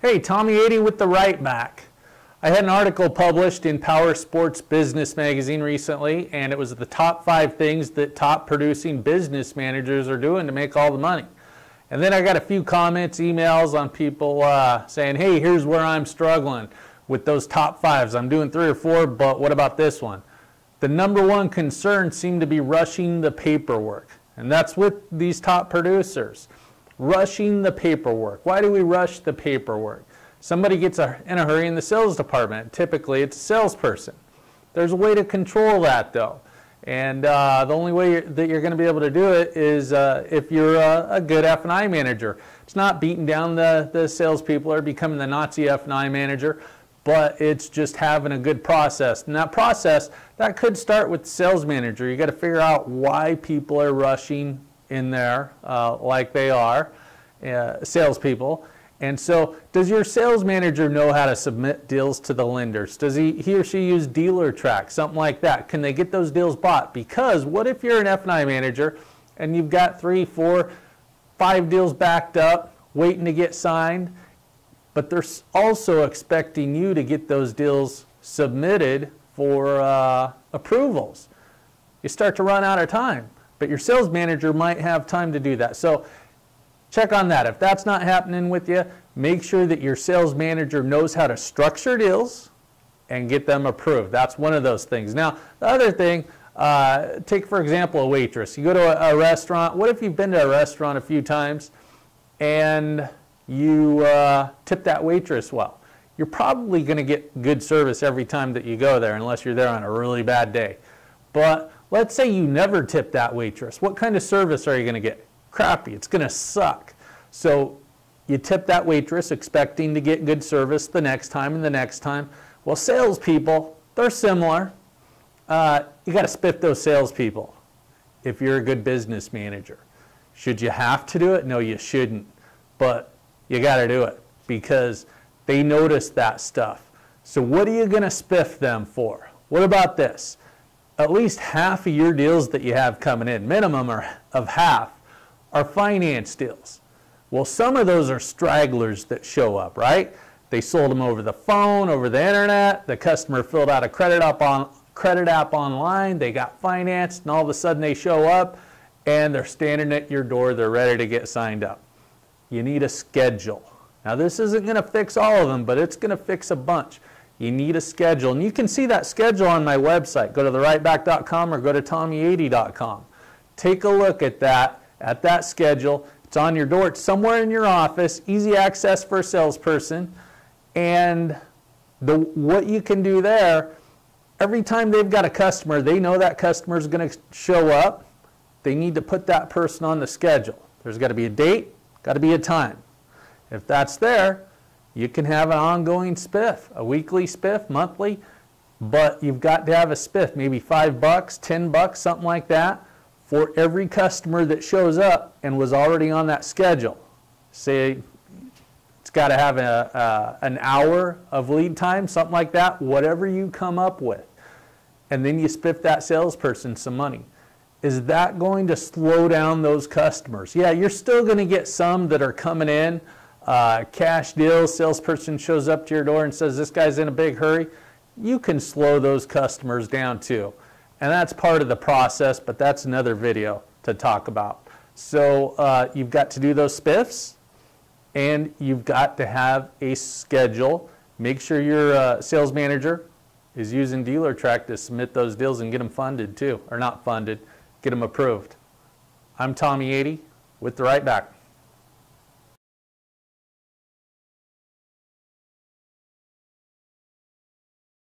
Hey, Tommy 80 with the Right Back. I had an article published in Power Sports Business Magazine recently, and it was the top 5 things that top producing business managers are doing to make all the money. And then I got a few comments, emails on people saying, hey, here's where I'm struggling with those top 5s. I'm doing 3 or 4, but what about this one? The number one concern seemed to be rushing the paperwork. And that's with these top producers. Rushing the paperwork. Why do we rush the paperwork? Somebody gets in a hurry in the sales department. Typically, it's a salesperson. There's a way to control that, though. And the only way that you're going to be able to do it is if you're a good F&I manager. It's not beating down the salespeople or becoming the Nazi F&I manager, but it's just having a good process. And that process, that could start with the sales manager. You got to figure out why people are rushing in there like they are, salespeople. And so does your sales manager know how to submit deals to the lenders? Does he or she use dealer track, something like that? Can they get those deals bought? Because what if you're an F&I manager and you've got 3, 4, 5 deals backed up waiting to get signed, but they're also expecting you to get those deals submitted for approvals? You start to run out of time. But your sales manager might have time to do that. So check on that. If that's not happening with you, make sure that your sales manager knows how to structure deals and get them approved. That's one of those things. Now, the other thing, take for example a waitress. You go to a restaurant. What if you've been to a restaurant a few times and you tip that waitress well? You're probably going to get good service every time that you go there, unless you're there on a really bad day. But let's say you never tip that waitress. What kind of service are you going to get? Crappy. It's going to suck. So you tip that waitress expecting to get good service the next time and the next time. Well, salespeople, they're similar. You got to spiff those salespeople if you're a good business manager. Should you have to do it? No, you shouldn't. But you got to do it because they notice that stuff. So what are you going to spiff them for? What about this? At least half of your deals that you have coming in, minimum of half, are finance deals. Well, some of those are stragglers that show up, right? They sold them over the phone, over the internet. The customer filled out a credit app online. They got financed, and all of a sudden they show up, and they're standing at your door. They're ready to get signed up. You need a schedule. Now, this isn't going to fix all of them, but it's going to fix a bunch. You need a schedule, and you can see that schedule on my website. Go to therightback.com or go to tommy80.com. Take a look at that schedule. It's on your door. It's somewhere in your office, easy access for a salesperson. And what you can do there, every time they've got a customer, they know that customer is going to show up. They need to put that person on the schedule. There's got to be a date, got to be a time. If that's there, you can have an ongoing spiff, a weekly spiff, monthly, but you've got to have a spiff, maybe $5, $10, something like that, for every customer that shows up and was already on that schedule. Say it's got to have an hour of lead time, something like that, whatever you come up with. And then you spiff that salesperson some money. Is that going to slow down those customers? Yeah, you're still going to get some that are coming in. Cash deals, salesperson shows up to your door and says, this guy's in a big hurry. You can slow those customers down too. And that's part of the process, but that's another video to talk about. So you've got to do those spiffs, and you've got to have a schedule. Make sure your sales manager is using dealer track to submit those deals and get them funded too, or not funded, get them approved. I'm Tommy 80 with The Right Back.